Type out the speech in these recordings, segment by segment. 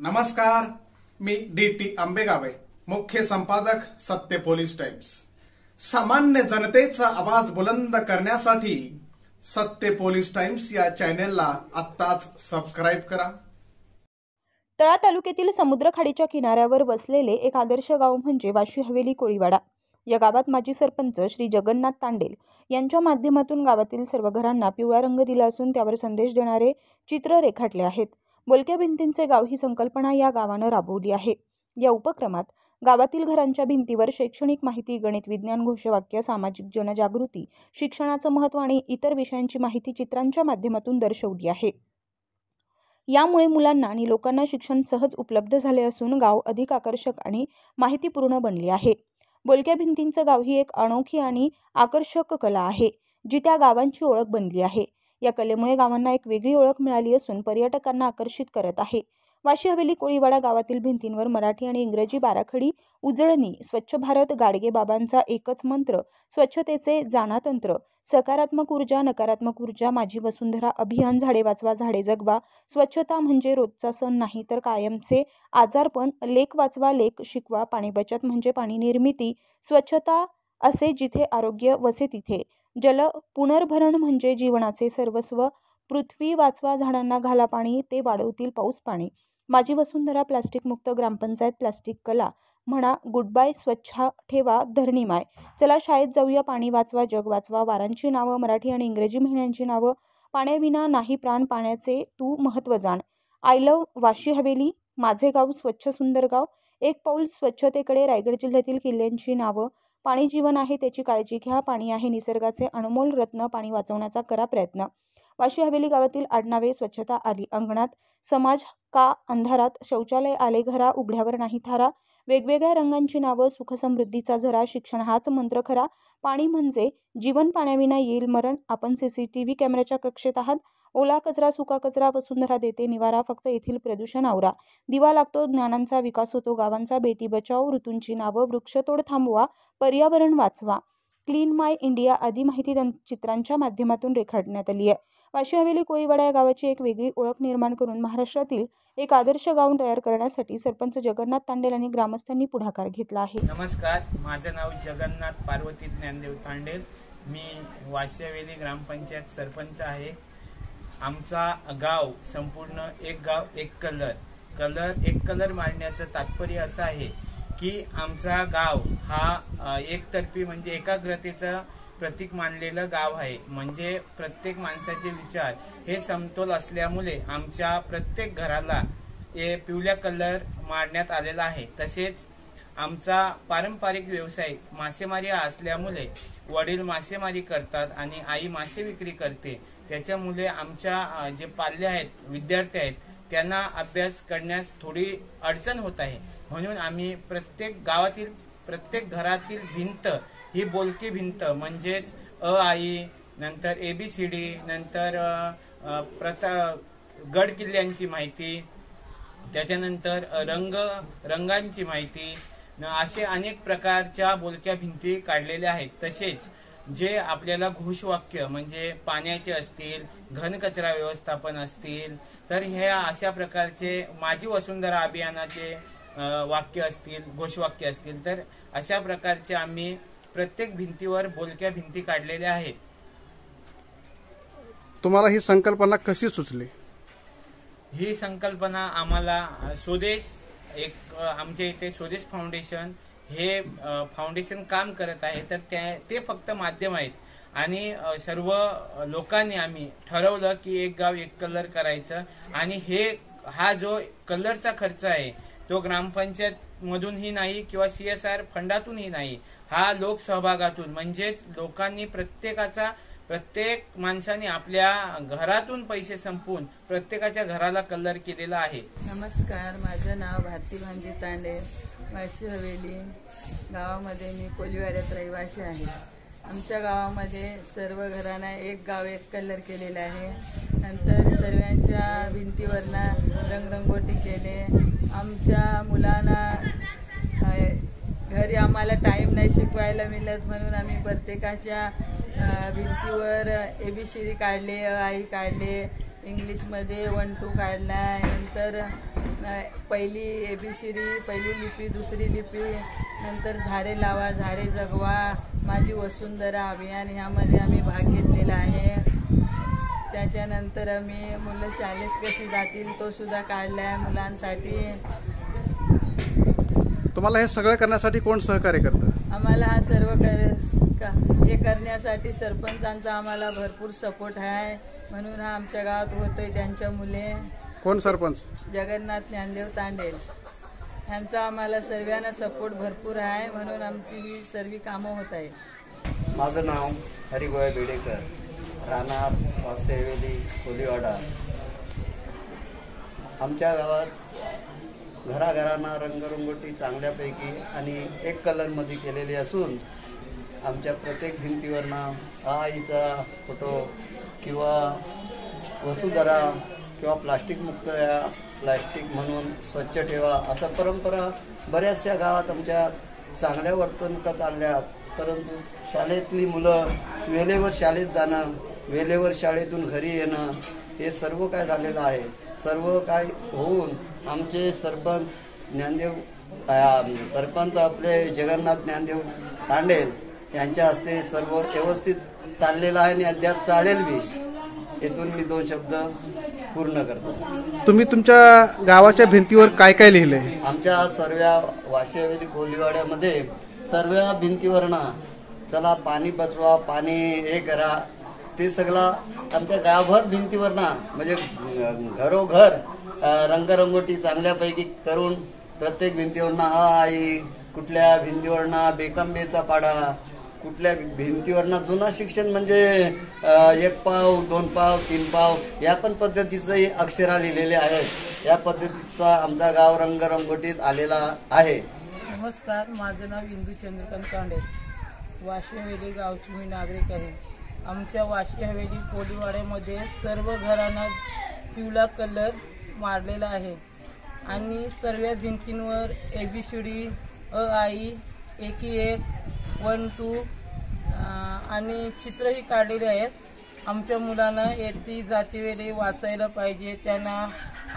नमस्कार, मी डी.टी. आंबेगावे, मुख्य संपादक सत्य पोलीस टाइम्स। सामान्य जनतेचा आवाज बुलंद करण्यासाठी सत्य पोलीस टाइम्स या चॅनेलला आत्ताच सबस्क्राइब करा। तळा तालुक्यातील समुद्रखाडीच्या किनाऱ्यावर वसलेले एक आदर्श गाव म्हणजे वाशी हवेली कोळीवाडा। या गावात माजी सरपंच श्री जगन्नाथ तांडेल यांच्या माध्यमातून गावातील सर्व घरांना पिवळा रंग दिला असून त्यावर संदेश देणारे चित्र रेखाटले आहेत। बोलक्या भिंतींचे गाव ही संकल्पना या गावानं राबवली आहे। या उपक्रमात गावातील घरांच्या भिंतीवर शैक्षणिक माहिती, गणित, विज्ञान, घोषवाक्य, सामाजिक जनजागृती, शिक्षणाचं महत्त्व आणि इतर विषयांची माहिती चित्रांच्या माध्यमातून दर्शवली आहे। यामुळे मुलांना आणि लोकांना शिक्षण सहज उपलब्ध झाले असून गाव अधिक आकर्षक आणि माहितीपूर्ण बनले आहे। बोलक्या भिंतींचं गाव ही एक अनोखी आणि आकर्षक कला आहे, जी त्या गावांची ओळख बनली आहे। या कलेमुळे गावांना एक वेगळी ओळख मिळाली असून पर्यटकांना आकर्षित करत आहे। वाशी हवेली कोळीवाडा गावातील भिंतींवर मराठी आणि इंग्रजी बाराखडी उजळणी, स्वच्छ भारत, गाडगे बाबांचा एकच मंत्र, स्वच्छतेचे जाणातंत्र, सकारात्मक ऊर्जा, नकारात्मक ऊर्जा, माझी वसुंधरा अभियान, झाडे वाचवा झाडे जगवा, स्वच्छता म्हणजे रोजचा सण नाही तर कायमचे आजारपण, लेक वाचवा लेक शिकवा, पाणी बचत म्हणजे पाणी निर्मिती, स्वच्छता असे जिथे आरोग्य वसे तिथे, जल पुनर्भरण म्हणजे जीवनाचे सर्वस्व, पृथ्वी वाचवा झाडांना घाला पाणी ते वाढवतील पाऊस पाणी, माझी वसुंधरा, प्लास्टिक मुक्त ग्रामपंचायत, प्लास्टिक कला म्हणा, गुड बाय, स्वच्छ ठेवा धरणीमाय, चला शाळेत जाऊया, पाणी वाचवा जग वाचवा, वारांची नावं, मराठी आणि इंग्रजी महिन्यांची नावं, पाण्याविना नाही प्राण, पाण्याचे तू महत्त्व जाण, आय लव्ह वाशी हवेली, माझे गाव स्वच्छ सुंदर गाव, एक पाऊल स्वच्छतेकडे, रायगड जिल्ह्यातील किल्ल्यांची नावं, पाणी जीवन आहे त्याची काळजी घ्या, पाणी आहे निसर्गाचे अनमोल रत्न, पाणी वाचवण्याचा करा प्रयत्न, वाशी हवेली गावातील आडनावे, स्वच्छता आली अंगणात, समाज का अंधारात, शौचालय आले घरा, उघड्यावर नाही थारा, वेगवेगळ्या रंगांची नावं, सुख समृद्धीचा झरा, शिक्षण हाच मंत्र खरा, पाणी म्हणजे जीवन, पाण्याविना येईल मरण, आपण CCTV कॅमेऱ्याच्या कक्षेत आहात, ओला कचरा सुका कचरा, वसुंधरा देते निवारा, फक्त येथील प्रदूषण आवरा, दिवा लागतो ज्ञानांचा विकास होतो गावांचा, बेटी बचाव, ऋतूंची नावं, वृक्षतोड थांबवा, पर्यावरण वाचवा, क्लीन माय इंडिया आदी माहिती चित्रांच्या माध्यमातून रेखाटण्यात आली आहे। वाशी हवेली कोळीवाडा या गावाची एक वेगळी ओळख निर्माण करून महाराष्ट्रातील एक आदर्श गाव तयार करण्यासाठी सरपंच जगन्नाथ तांडेल आणि ग्रामस्थांनी पुढाकार घेतला आहे। नमस्कार, माझं नाव जगन्नाथ पार्वती ज्ञानदेव तांडेल, मी वाशी हवेली ग्रामपंचायत सरपंच आहे। आमचा गाव संपूर्ण एक गाव एक कलर मांडण्याचं तात्पर्य असं आहे की आमचा गाव हा एकतर्फी म्हणजे एकाग्रतेचा प्रतीक मानलेलं गाव आहे। म्हणजे प्रत्येक माणसाचे विचार हे समतोल असल्यामुळे आमच्या प्रत्येक घराला हे पिवळ्या कलर मारण्यात आलेला आहे। तसेच आमचा पारंपरिक व्यवसाय मासेमारी असल्यामुळे वडील मासेमारी करतात आणि आई मासे विक्री करते। त्याच्यामुळे आमच्या जे पाल्य आहेत, विद्यार्थी आहेत, त्यांना अभ्यास करण्यास थोडी अडचण होत आहे। म्हणून आम्ही प्रत्येक गावातील प्रत्येक घरातील भिंत ही बोलकी भिंत म्हणजेच आई, नंतर ABCD, नंतर गड किल्ल्यांची माहिती, त्याच्यानंतर रंगांची माहिती, असे अनेक प्रकारच्या बोलक्या भिंती काढलेल्या आहेत। तसेच जे आपल्याला घोषवाक्य म्हणजे पाण्याचे असतील, घनकचरा व्यवस्थापन असतील, तर हे अशा प्रकारचे माझी वसुंधरा अभियानाचे वाक्य असतील, घोषवाक्य असतील, तर अशा प्रकारचे आम्ही प्रत्येक भिंतीवर बोलक्या भिंती काढलेल्या आहेत। तुम्हाला ही संकल्पना कशी सुचली? ही संकल्पना आम्हाला स्वदेश आमच्या इथे स्वदेश फाउंडेशन हे फाउंडेशन काम करत आहे, तर ते फक्त माध्यम आहेत आणि सर्व लोकांनी आम्ही ठरवलं की एक गाव एक कलर करायचं आणि हा जो कलरचा खर्च आहे तो ग्रामपंचायत मधूनही नाही किंवा CSR फंडातूनही नाही, हा लोकसहभागातून म्हणजेच लोकांनी प्रत्येक माणसाने आपल्या घरातून पैसे संपवून प्रत्येकाच्या घराला कलर केलेला आहे। नमस्कार, माझं नाव भारती भांजी तांडेल, वाशी हवेली गावामध्ये मी कोळीवाड्यात रहिवासी आहे। आमच्या गावामध्ये सर्व घरांना एक गाव एक कलर केलेला आहे। नंतर सर्वांच्या भिंतीवरना रंगरंगोटी केले। आमच्या मुलांना घरी आम्हाला टाईम नाही शिकवायला मिळत म्हणून आम्ही प्रत्येकाच्या भिंतीवर ABCD काढले, आई काढले, इंग्लिशमध्ये 1 2 काढला आहे. नंतर पहिली ABCD, पहिली लिपी, दुसरी लिपी, नंतर झाडे लावा झाडे जगवा, माझी वसुंधरा अभियान ह्यामध्ये आम्ही भाग घेतलेला आहे. त्याच्यानंतर आम्ही मुलं शाळेत कशी जातील तो सुद्धा काढला आहे मुलांसाठी. तुम्हाला हे सगळं करण्यासाठी कोण सहकार्य करतं? आम्हाला हा सर्व हे करण्यासाठी सरपंचांचा आम्हाला भरपूर सपोर्ट आहे. म्हणून हा आमच्या गावात होतोय. त्यांच्या मुले कोण सरपंच? जगन्नाथ ज्ञानदेव तांडेल यांचा आम्हाला सर्वांना सपोर्ट भरपूर आहे. म्हणून आमची ही सर्व कामं होत आहेत. माझं नाव हरिगोया बेडेकर, राहणार वासेवेली कोलीवाडा. आमच्या गावात घराघरांना रंगरंगोटी चांगल्यापैकी आणि एक कलरमध्ये केलेली असून आमच्या प्रत्येक भिंतीवरनं आईचा फोटो किंवा वसुंधरा किंवा प्लास्टिक मुक्त या प्लास्टिक म्हणून स्वच्छ ठेवा असं परंपरा बऱ्याचशा गावात आमच्या चांगल्या वर्तणुका चालल्यात. परंतु शाळेतली मुलं वेळेवर शाळेत जाणं, वेळेवर शाळेतून घरी येणं हे सर्व काय झालेलं आहे. सर्व काय होऊन आमचे सरपंच आपले जगन्नाथ ज्ञानदेव तांडेल यांच्या हस्ते सर्व व्यवस्थित चाललेलं आहे आणि अद्याप चालेल बी. येथून मी 2 शब्द पूर्ण करतो. तुम्ही तुमच्या गावाच्या भिंतीवर काय काय लिहिले? आमच्या सर्व वाशियावेली कोलीवाड्यामध्ये सर्व भिंतीवरना चला पाणी बचवा, पाणी हे करा, ते सगळं आमच्या गावभर भिंतीवरना म्हणजे घरोघर रंगरंगोटी चांगल्यापैकी करून प्रत्येक भिंतीवरना आई, कुठल्या भिंतीवरना बेकंबेचा पाडा, कुठल्या भिंतीवरना जुना शिक्षण म्हणजे 1 पाव 2 पाव 3 पाव या पण पद्धतीचे अक्षरा लिहिलेले आहेत. या पद्धतीचा आमचा गाव रंगरंगोटीत आलेला आहे. नमस्कार, माझं नाव इंदू चंद्रकांत तांडे, वाशी हवेली गावची मी नागरिक आहे. आमच्या वाशी हवेली कोलीवाड्यामध्ये सर्व घरांना पिवळा कलर मारलेला आहे आणि सर्व भिंतींवर ABCD, अ आई, 1 1 1 2 आणि चित्रही काढलेले आहेत. आमच्या मुलांना येती जाती वेळी वाचायला पाहिजे, त्यांना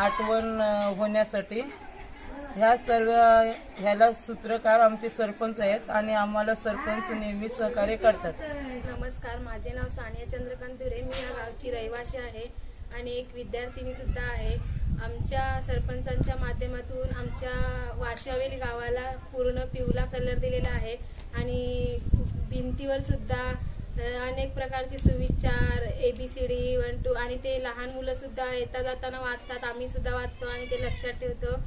आठवण होण्यासाठी. ह्याला सूत्रकार आमचे सरपंच आहेत आणि आम्हाला सरपंच नेहमी सहकार्य करतात. नमस्कार, माझे नाव सानिया चंद्रकांत दुरे, मी या गावची रहिवासी आहे आणि एक विद्यार्थिनी सुद्धा आहे. आमच्या सरपंचांच्या माध्यमातून आमच्या वाशी हवेली गावाला पूर्ण पिवळा कलर दिलेला आहे आणि भिंतीवर सुद्धा अनेक प्रकारचे सुविचार ABCD 1 2 आणि ते लहान मुलं सुद्धा येता जाताना वाचतात. आम्ही सुद्धा वाचतो आणि ते लक्षात ठेवतो.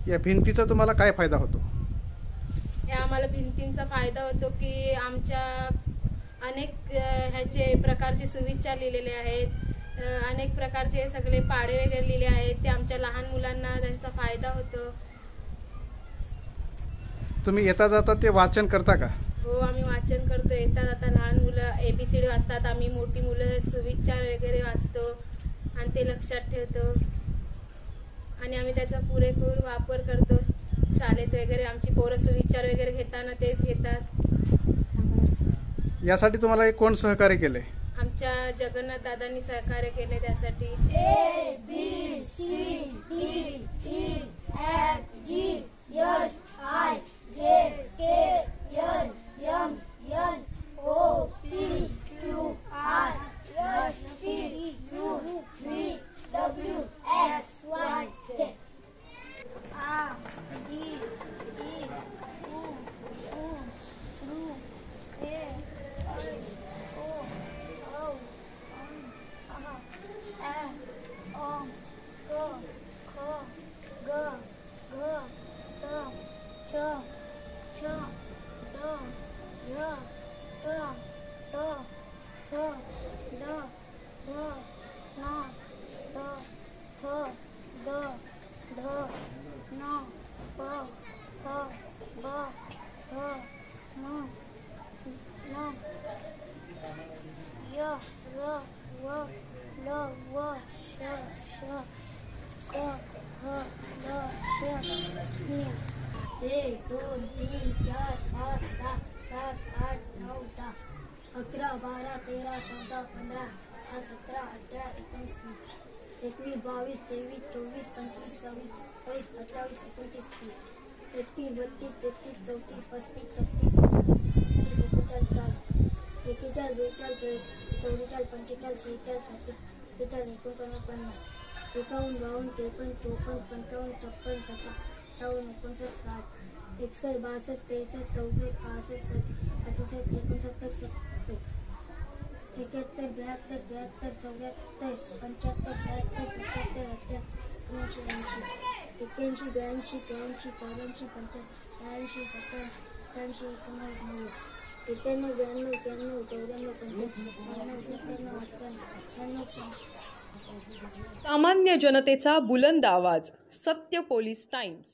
या भिंतीचा तुम्हाला काय फायदा होतो? आम्हाला भिंतींचा फायदा होतो की आमच्या अनेक ह्याचे प्रकारचे सुविचार लिहिलेले आहेत, अनेक प्रकारचे सगळे पाढे वगैरे लिहिले आहेत. ते आमच्या लहान मुलांना त्यांचा फायदा होतो. तुम्ही येता जाता ते वाचन करता का? हो, आम्ही वाचन करतो. येता जाता लहान मुलं ABCD वाचतात, आम्ही मोठी मुलं सुविचार वगैरे वाचतो आणि ते लक्षात ठेवतो आणि आम्ही त्याचा पुरेपूर वापर करतो. शाळेत वगैरे आमची पोरं सुविचार वगैरे घेताना तेच घेतात. यासाठी तुम्हाला कोण सहकार्य केले? आमच्या जगन्नाथ दादांनी सहकार्य केले त्यासाठी. 11, 12, 13, 14, 15, 17, 18, 19, 20, 21, 22, 23, 24, 25, 26, 27, 28, 29, 30, 31, 32, 33, 34, 35, 36, 37, 38, 39, 40, 41, 42, 43, 44, 45, 46, 47, 48, 49, 50, 51, 52, 53, 54, 55, 56, 57, 58, 59, 60, 61, 62, 63, 64, 65, 66, 67, 68, 69, 70, सामान्य जनतेचा बुलंद आवाज, सत्य पोलीस टाइम्स.